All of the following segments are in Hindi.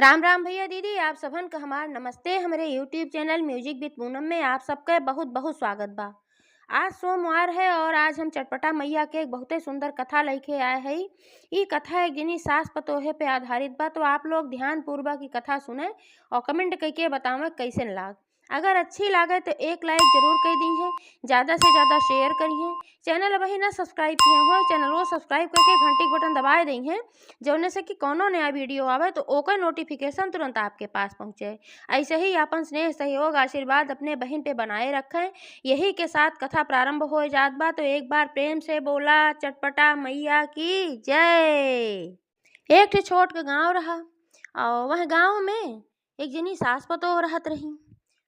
राम राम भैया दीदी, आप सबन का हमार नमस्ते। हमारे YouTube channel music with Poonam में आप सबका बहुत बहुत स्वागत बा। आज सोमवार है और आज हम चटपटा मैया के एक बहुते सुंदर कथा लेके आए हैं। ये कथा एक जिनी सास पतोहे पे आधारित बा, तो आप लोग ध्यान पूर्वक की कथा सुने और कमेंट करके बतावें कैसे लाग। अगर अच्छी लागे तो एक लाइक जरूर कर दी है, ज़्यादा से ज़्यादा शेयर करिए। चैनल अभी ना सब्सक्राइब किए हो, चैनल को सब्सक्राइब करके घंटी के बटन दबाए दी है, जौने से कि कोनो नया वीडियो आवे तो ओकर नोटिफिकेशन तुरंत आपके पास पहुँचे। ऐसे ही अपन स्नेह सहयोग आशीर्वाद अपने बहन पे बनाए रखें। यही के साथ कथा प्रारंभ हो जात बा, तो एक बार प्रेम से बोला चटपटा मैया की जय। एक ठे छोट के गांव रहा और वह गांव में एक जनी सास पतोह रहत रही।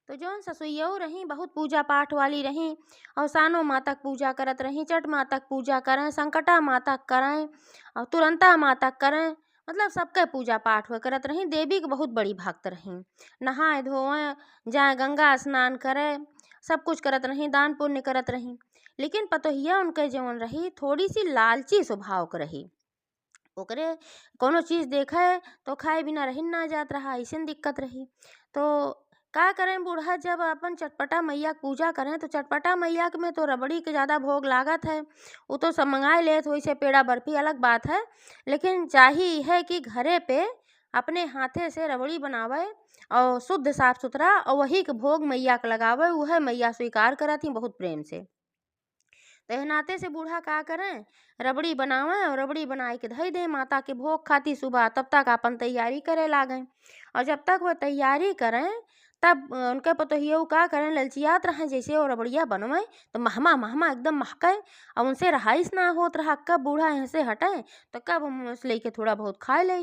तो जौन ससुइयऊ रही बहुत पूजा पाठ वाली रही और सानो माता के पूजा करत रही, चट माता के पूजा करें, संकटा माता के करें और तुरंता माता के करें, मतलब सबके पूजा पाठ हुआ करत रही। देवी के बहुत बड़ी भक्त रही, नहाए धोएं जाए गंगा स्नान करे, सब कुछ करत रही, दान पुण्य करत रही। लेकिन पतोहिया उनके जौन रही थोड़ी सी लालची स्वभाव के रही। ओकरे कोनो चीज़ देखे तो खाए बिना रही ना जात रहा, ऐसे दिक्कत रही। तो का करें बूढ़ा, जब अपन चटपटा मैया के पूजा करें तो चटपटा मैया के में तो रबड़ी के ज़्यादा भोग लागत है, वो तो सब मंगाए ले तो वैसे पेड़ा बर्फी अलग बात है। लेकिन चाहिए है कि घरे पे अपने हाथे से रबड़ी बनावे और शुद्ध साफ सुथरा और वही के भोग मैया के लगावे, वह मैया स्वीकार करती बहुत प्रेम से। तो एह नाते से बूढ़ा का करें, रबड़ी बनावें और रबड़ी बनाए के धई दे माता के भोग खाती सुबह। तब तक अपन तैयारी करे लागें और जब तक वह तैयारी करें तब उनके पतोहियों का करें ललचियात रहें, जैसे वो रबड़िया बनवें तो महमा महमा एकदम महके और उनसे रहाइश ना होत रहा। कब बूढ़ा यहाँ से हटें तो कब हम उस लेके थोड़ा बहुत खाए ले।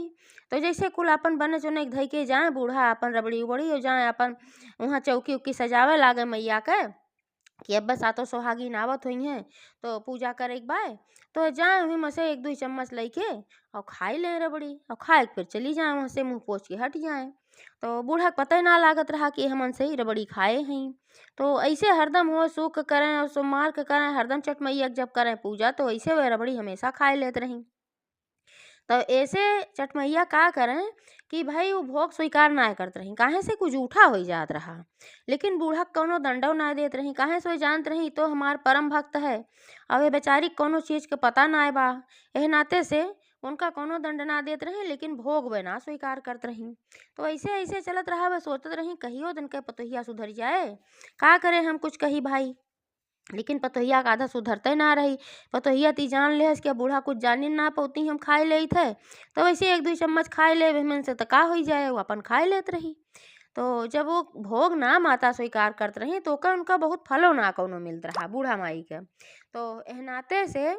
तो जैसे कुल अपन बने चुने धई के जाए बूढ़ा अपन रबड़ी उबड़ी और जाए अपन वहाँ चौकी उक्की सजावे लागे मैया के कि अब बस आतो सोहागिन आवत हुई हैं तो पूजा करे के बाय। तो जाए वहीं में से एक दो चम्मच लेके और खाई लें रबड़ी और खाए के फिर चली जाए, वहाँ से मुंह पोछ के हट जाए। तो बूढ़ा के पता ही ना लागत रहा कि हमन से ही रबड़ी खाए हैं। तो ऐसे हरदम हो सुख करें और सोमवार के करें, हरदम चट मैया के जब करें पूजा तो ऐसे वह रबड़ी हमेशा खाए लेते रहीं। तो ऐसे चटमैया का करें कि भाई वो भोग स्वीकार ना करत रही, काहे से कुछ जूठा हो जात रहा। लेकिन बूढ़ा के कौनो दंडव ना देत रही, काहे से जानत रही तो हमार परम भक्त है और वे बेचारी कोनो चीज़ के पता ना बा। एह नाते से उनका कोनो दंड ना देत रही, लेकिन भोग वे ना स्वीकार करत रही। तो ऐसे ऐसे चलत रहा, वे सोचत रही कहियो दिन के पतोहिया सुधर जाए, का करे हम कुछ कही भाई। लेकिन पतोहिया का आधा सुधरते ना रही। पतोहिया ती जान ले कि बूढ़ा कुछ जानी ना पौती हम खाए ले थे, तो वैसे एक दो चम्मच खाए ले वही से तो का हो जाए, वो अपन खाए लेत रही। तो जब वो भोग ना माता स्वीकार करत रही तो ओकर उनका बहुत फलो ना कौनो मिलत रहा बूढ़ा माई के। तो एह नाते से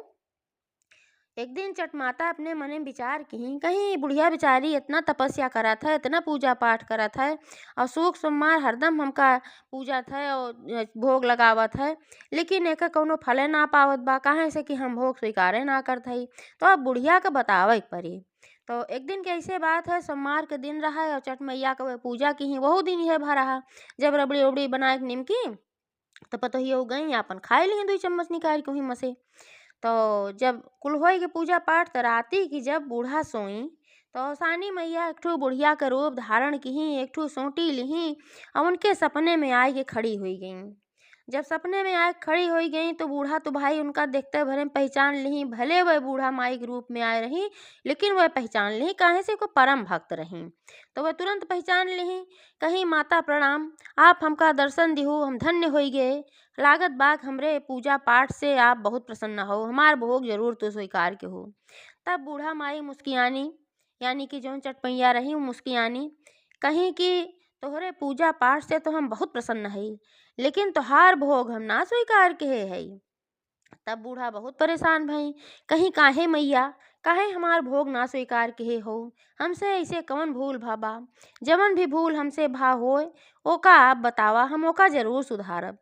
एक दिन चट माता अपने मने विचार की कहीं बुढ़िया बेचारी इतना तपस्या करत है, इतना पूजा पाठ करत है और सूख सोमवार हरदम हमका पूजत है और भोग लगावत है, लेकिन एका कौनो फले ना पावत बा, काहे से कि हम भोग स्वीकारे ना करत हई। तो अब बुढ़िया के बतावे के पड़ी। तो एक दिन की ऐसे बात है, सोमवार के दिन रहा और चट मैया के पूजा की ही वहू दिन यह भा रहा। जब रबड़ी उबड़ी बनाए के निमकी तो पतोहिया गई अपन खाए लिए 2 चम्मच निकाल के वहीं में से। तो जब कुल होई के पूजा पाठ त राती की जब बूढ़ा सोई तो सानी मैया एक ठो बुढ़िया का रूप धारण की, एक ठो सोटी लिही और उनके सपने में आए के खड़ी हुई गई। जब सपने में आए खड़ी हुई गई तो बूढ़ा तो भाई उनका देखते भरे में पहचान ली। भले वह बूढ़ा माई के रूप में आए रही, लेकिन वह पहचान ली काहे से को परम भक्त रही। तो वह तुरंत पहचान ली, कहीं माता प्रणाम, आप हमका दर्शन दिहु, हम धन्य हो गए। लागत बाग हमरे पूजा पाठ से आप बहुत प्रसन्न हो, हमार भोग जरूर तो स्वीकार के हो। तब बूढ़ा माई मुस्कियानी, यानी कि जौन चटपैया रही वो मुस्कियानी, कहीं कि तोहरे पूजा पाठ से तो हम बहुत प्रसन्न हई, लेकिन तोहार भोग हम ना स्वीकार के हई। तब बूढ़ा बहुत परेशान भई, कहीं काहे मैया, काहे हमार भोग ना स्वीकार के हो, हमसे ऐसे कौन भूल भाबा। जवन भी भूल हमसे भा होए ओका आप बतावा, हम ओका जरूर सुधारब।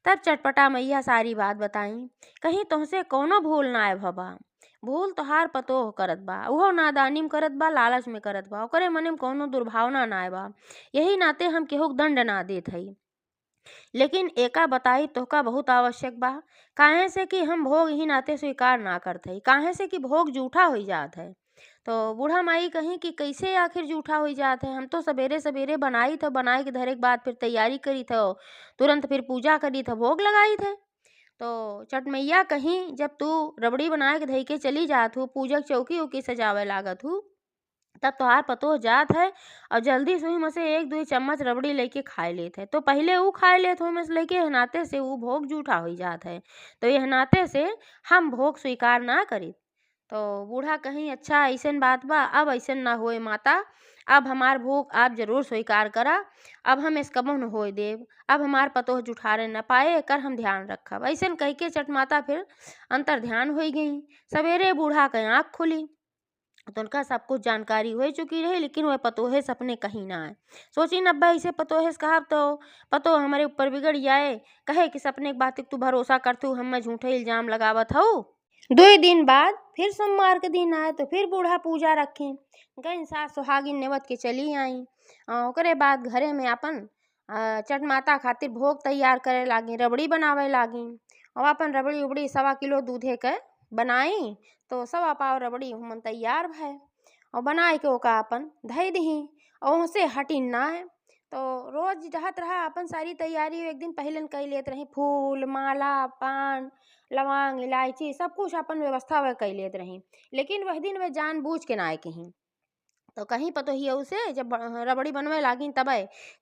तब चटपटा मैया सारी बात बताई, कहीं तुमसे कौनो भूल ना आए भबा। भूल तोहार पतोह करत बा, उहो नादानी में करत बा, लालच में करत बा, ओकरे मने में कौनो दुर्भावना ना आए बा। यही नाते हम केहू के दंड ना देत हई। लेकिन एका बताई तोहका बहुत आवश्यक बा, काहे से कि हम भोग ही नाते स्वीकार ना करत हई, काहे से कि भोग जूठा हो जात है। तो बूढ़ा माई कहीं कि कैसे आखिर जूठा हो जात है, हम तो सवेरे सवेरे बनाई था, बनाए के धरे के बाद फिर तैयारी करी था, तुरंत फिर पूजा करी था, भोग लगाई थे। तो छठ मैया कहीं जब तू रबड़ी बनाए के धई के चली जात हूँ, पूजा के चौकी उकी सजावे लागत हूँ, तब तोहार पतोह जात है और जल्दी से ही में से 1-2 चम्मच रबड़ी लेके खाए लेत है। तो पहिले ऊ खाए लेत हो में से लेके एहनाते से ऊ भोग जूठा हो जात है। तो एहनाते से हम भोग स्वीकार ना करी। तो बूढ़ा कहीं अच्छा अइसन बात बा, अब अइसन ना होए माता, अब हमार भोग आप जरूर स्वीकार करा, अब हम इसकबो न होए देब, अब हमार पतोह जुठारे न पाए एकर हम ध्यान रखब। अइसन कह के छठ माता फिर अंतर ध्यान होई गई। सवेरे बूढ़ा के आँख खुली तो उनका सब कुछ जानकारी हो चुकी रही, लेकिन वह पतोहे सपने कहीं ना आए। सोची नब्बा इसे पतोहे से कहब तो पतो हमारे ऊपर बिगड़ जाए, कहे कि सपने की बात तू भरोसा करतू, हम झूठे इल्जाम लगावत हूँ। 2 दिन बाद फिर सोमवार के दिन आए तो फिर बूढ़ा पूजा रखे गई, सास सुहागिन नेवत के चली आई। ओकरे बाद घरे में अपन छठ माता खातिर भोग तैयार करे लागी, रबड़ी बनावे लागी और अपन रबड़ी उबड़ी 1.25 किलो दूधे के बनाई। तो 1.25 पाव रबड़ी हमन तैयार भय और बनाए के ओका अपन धई दही और वहाँ हटी ना है। तो रोज जहत रहा अपन सारी तैयारी एक दिन पहले कर लेत रही, फूल माला पान लवंग इलायची सब कुछ अपन व्यवस्था वह कर लेत रही, लेकिन वह दिन वे जानबूझ के ना आए कहीं। तो कहीं पतोहिया उसे जब रबड़ी बनवे लागी तब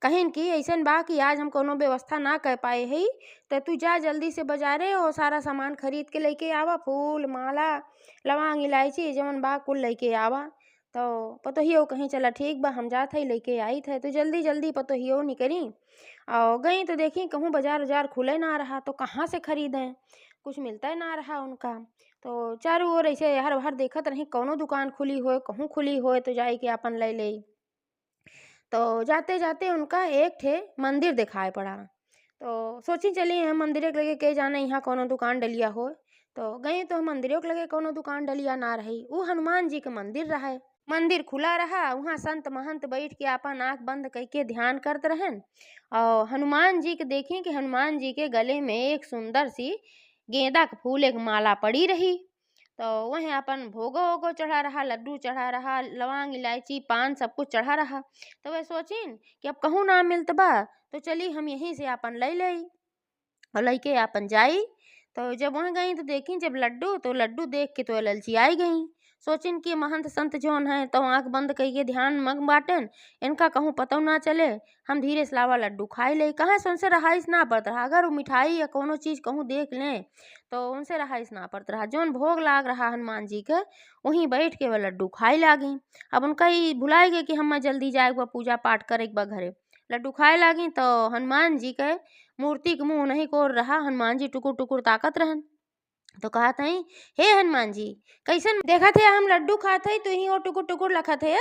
कहीं कि ऐसन बा कि आज हम कोनो व्यवस्था ना कर पाए हई, तो तू जा जल्दी से बाजारे और सारा सामान खरीद के लेके आवा, फूल माला लवंग इलायची जवन बा कुल लेके आवा। तो पतोहियो कहीं चला ठीक बा, हम जात हई लेके आई थे। तो जल्दी जल्दी पतोहियो निकली और गई तो देखी कहूँ बाजार उजार खुले ना रहा, तो कहाँ से खरीदें, कुछ मिलता ना रहा उनका। तो चारों ओर ऐसे हर भर देखत रही, कौनो दुकान खुली होए कहूँ खुली होए तो जाई के अपन ले ले। तो जाते जाते उनका एक ठे मंदिर दिखाई पड़ा। तो सोची चली हम मंदिर के लगे के जाने यहाँ कोनो दुकान डलिया हो। तो गई तो मंदिरों के लगे कोनो दुकान डलिया ना रही, वो हनुमान जी के मंदिर रहे। मंदिर खुला रहा, वहाँ संत महंत बैठ के अपन आँख बंद करके ध्यान करत रहन और हनुमान जी के देखी कि हनुमान जी के गले में एक सुंदर सी गेंदा के फूल एक माला पड़ी रही। तो वहीं अपन भोगो वोगो चढ़ा रहा, लड्डू चढ़ा रहा, लवंग इलायची पान सब कुछ चढ़ा रहा। तो वह सोचिन कि अब कहूँ ना मिलत बा तो चली हम यहीं से अपन ले लई और लइके अपन जाई। तो जब वहाँ गई तो देखी जब लड्डू, तो लड्डू देख के तो ललचियाई गई। सोचिन कि महंत संत जोन है तो आँख बंद करके ध्यान मग बाटन, इनका कहूँ पतो ना चले, हम धीरे से लावा लड्डू खाई ले, कहाँ से उनसे रहाइश ना पड़त रहा। अगर वो मिठाई या कोनो चीज़ कहूँ देख लें तो उनसे रहाइश ना पड़त रहा। जोन भोग लाग रहा हनुमान जी के वहीं बैठ के वह लड्डू खाई लागी। अब उनका ही भुलाए गए कि हम जल्दी जाए पूजा पाठ करे घरे। लड्डू खाए लागी तो हनुमान जी के मूर्ति के मुँह नहीं कोर रहा, हनुमान जी टुकुर टुकुर ताकत रहन। तो कहा था हे हनुमान जी कैसन देखा थे हम लड्डू खात हई, तू ही और टुकुर टुकुर लखत है,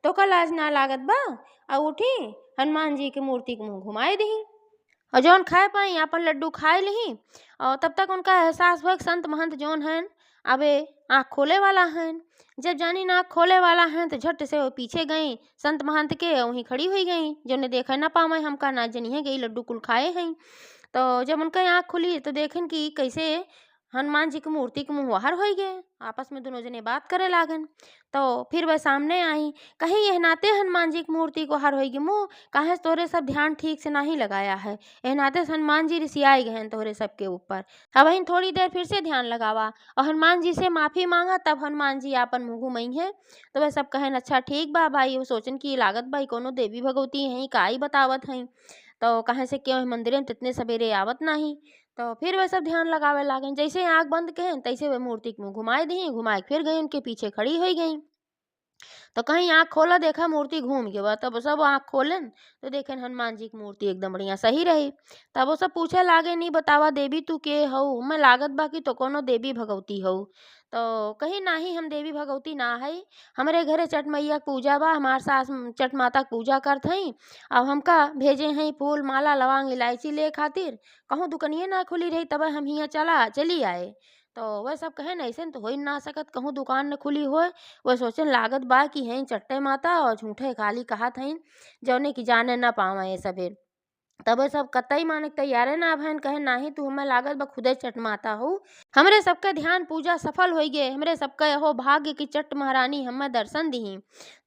तो कल आज ना लागत बा। और उठी हनुमान जी के मूर्ति के मुँह घुमाए दही और जौन खाए पाई अपन लड्डू खाए ली। और तब तक उनका एहसास हुआ कि संत महंत जौन हैं अबे आँख खोले वाला हैं। जब जानी ना आँख खोले वाला हैं तो झट से वो पीछे गई संत महंत के, वहीं खड़ी हुई गई, जो ने देखे ना पावे हमका ना जनिए गई लड्डू कुल खाए हैं। तो जब उनका आँख खुली तो देखें कि कैसे हनुमान जी की मूर्ति के मुँह बाहर हो गए, आपस में दोनों जने बात करे लागन। तो फिर वह सामने आई, कहीं यह नाते हनुमान जी की मूर्ति को हर होगी मुँह, कहे तोरे सब ध्यान ठीक से नहीं लगाया है, यह नाते हनुमान जी रिसियाई गए तोरे सबके ऊपर। अब वहीं थोड़ी देर फिर से ध्यान लगावा और हनुमान जी से माफ़ी मांगा, तब हनुमान जी आपन मुँह घुमई है। तो वह सब कहन अच्छा ठीक बा भाई, वो सोचन की लागत भाई कोनो देवी भगवती हैं का ही बतावत हैं। तो कहे से क्यों मंदिर में इतने सवेरे आवत नहीं। तो फिर वह सब ध्यान लगावे लागन, जैसे आँख बंद कहें तैसे वह मूर्ति के मुँह घुमाए दी, घुमाए फिर गई उनके पीछे खड़ी हो गई। तो कहीं आँख खोला देखा मूर्ति घूम गया, तब सब आँख खोलन तो देखें हनुमान जी की मूर्ति एकदम बढ़िया सही रही। तब वो सब पूछे लागे नहीं बतावा देवी तू के हऊ, मैं लागत बा कि तो कोनो देवी भगवती हऊ। तो कहीं नाही हम देवी भगवती ना है, हमारे घरे छठ मैया के पूजा बा, हमार सास छठ माता के पूजा करत हई। अब हमका भेजे हैं फूल माला लवंग इलायची ले खातिर, कहूँ दुकनिए ना खुली रही तब हम हियाँ चली आए। तो वह सब कहे न ऐसे तो हो ही ना सकत कहूँ दुकान न खुली होए। वह सोचन लागत बा कि हैं चट्टे माता और झूठे खाली कहा हईन, जौने की जाने न पावा ये सभे। तब वे सब कतई माने के तैयारे ना भैन, कहे नाही तू हमें लागत बा खुदे चट माता हो। हमरे सबके ध्यान पूजा सफल हो गए, हमरे सबके हो भाग्य की चट महारानी हमें दर्शन दीही।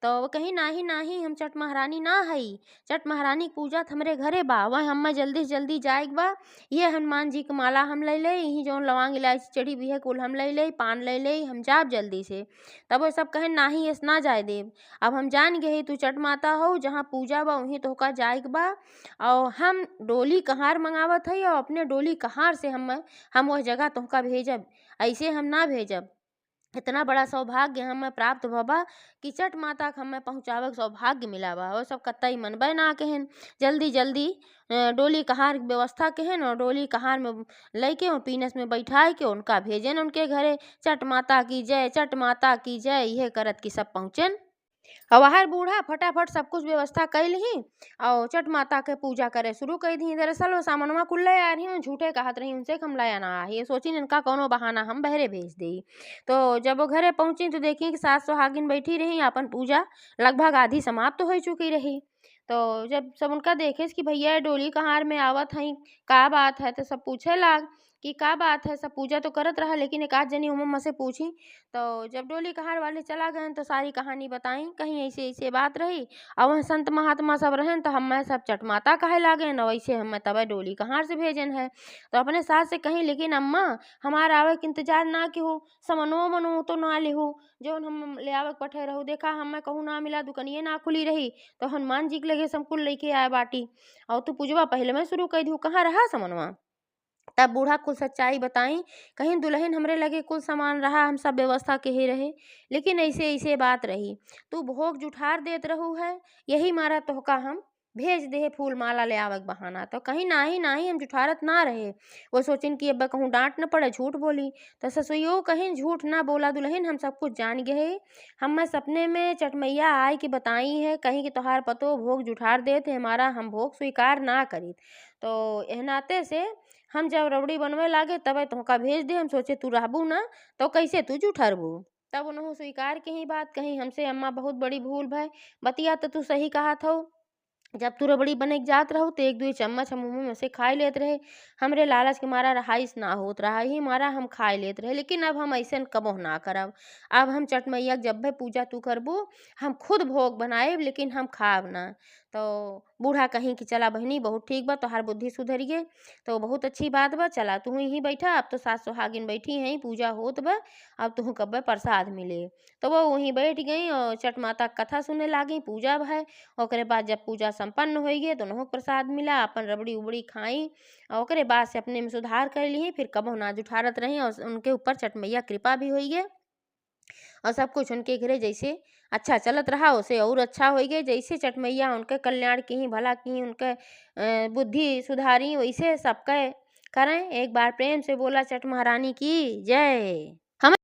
तो वो कही नाही नाही हम चट महारानी ना हई, चट महारानी की पूजा त हमरे घरे बा, वह हमें जल्दी से जल्दी जाए के बा। ये हनुमान जी की माला हम ले ले, यही जौन लौंग इलायची चढ़ी भी है कुल हम ले ले, पान ले ले, हम जाब जल्दी से। तब वो सब कहे नाही ऐस ना जाए देव, अब हम जान गए तू चट माता हो, जहाँ पूजा बा वहीं तोहका जाए के बा। और हम डोली कहार मंगावत हई और अपने डोली कहार से हम वह जगह तोहका भेजब, ऐसे हम ना भेजब। इतना बड़ा सौभाग्य हमें प्राप्त भबा कि चट माता के हमें पहुँचावे के सौभाग्य मिला बा। वो सब कतई मनबे ना कहेन, जल्दी जल्दी डोली कहार के व्यवस्था कहेन और डोली कहार में लैके और पीनस में बैठाए के उनका भेजन उनके घरे। चट माता की जय, चट माता की जय, यह करत कि सब पहुँचन। हवाहर बूढ़ा फटाफट सब कुछ व्यवस्था कैल ही और चट माता के पूजा करे शुरू कर दी। दरअसल वो सामनवा कुल ले आ रही हूँ, झूठे कहत रही उनसे हम लाया ना आ, ये सोची इनका कोनो बहाना हम बहरे भेज दी। तो जब वो घरे पहुंची तो देखी कि सास सुहागिन बैठी रही, अपन पूजा लगभग आधी समाप्त तो हो चुकी रही। तो जब सब उनका देखे कि भैया डोली कहार में आवत हई, का बात है, तो सब पूछे लाग कि का बात है। सब पूजा तो करत रहा लेकिन एक आध जनी उम्म से पूछी। तो जब डोली कहार वाले चला गए तो सारी कहानी बताई, कहीं ऐसे ऐसे बात रही और वह संत महात्मा सब रहन तो हमें सब चट माता कहे लागे न, वैसे हमें तब डोली कहार से भेजन है। तो अपने सास से कहीं लेकिन अम्मा हमारा आवे के इंतजार ना की हो, समनो मनो तो ना लिहो, जो हम ले आवे के पठे रहू, देखा हमें कहूँ ना मिला, दुकनिए ना खुली रही तो हनुमान जी के लगे सब कुल लेके आए बाटी और तू पूजवा पहले मैं शुरू कर दू, कहाँ रहा समनवा। तब बूढ़ा कुल सच्चाई बताई, कहीं दुल्हन हमरे लगे कुल सामान रहा, हम सब व्यवस्था के ही रहे, लेकिन ऐसे ऐसे बात रही, तू भोग जुठार देत रहू है, यही मारा तोहका हम भेज दे फूल माला ले आवक बहाना। तो कहीं नाही नाही हम जुठारत ना रहे। वो सोचिन कि अब कहूँ डांट न पड़े, झूठ बोली। तो ससुइयो कहीं झूठ ना बोला दुल्हन, हम सब कुछ जान गए। हम सपने में चटमैया आय के बताई है, कहीं कि तोहार पतो भोग जुठार देते हमारा, हम भोग स्वीकार ना करी। तो एह नाते से हम जब रबड़ी बनवे लागे तब तोहका भेज दे, हम सोचे तू रहबू ना तो कैसे तू जुठरबू। तब उन्हों स्वीकार के ही बात कही हमसे, अम्मा बहुत बड़ी भूल भय, बतिया तो तू सही कहा था। जब तू रबड़ी बने के जात रहू तो एक दुई चम्मच हम मुँह में से खाए लेत रहे, हमरे लालच के मारा रहाइस ना होत रहा ही मारा हम खाए लेत रहे, लेकिन अब हम ऐसे कबो ना करब। अब हम चट मैया जब भी पूजा तू करबू हम खुद भोग बनाएब, लेकिन हम खाब ना। तो बूढ़ा कहीं कि चला बहनी बहुत ठीक बा, तोहार बुद्धि सुधरिए तो बहुत अच्छी बात बा, चला तू ही बैठा, अब तो सास सुहागिन बैठी हैं, पूजा होत बा, अब तू कब प्रसाद मिले। तो वो वहीं बैठ गई और चट माता कथा सुने लागी, पूजा भय। ओकरे बाद जब पूजा संपन्न हो गई तो उन्हों प्रसाद मिला, अपन रबड़ी उबड़ी खाई और ओकरे बाद से अपने में सुधार कर ली, फिर कबो ना जुठारत रही और उनके ऊपर चट मैया कृपा भी हुई है और सब कुछ उनके घरे जैसे अच्छा चलत रहा उसे और अच्छा हो गए। जैसे चट मैया उनके कल्याण की ही भला की ही उनके बुद्धि सुधारी, वैसे सबके करें। एक बार प्रेम से बोला चट महारानी की जय। हम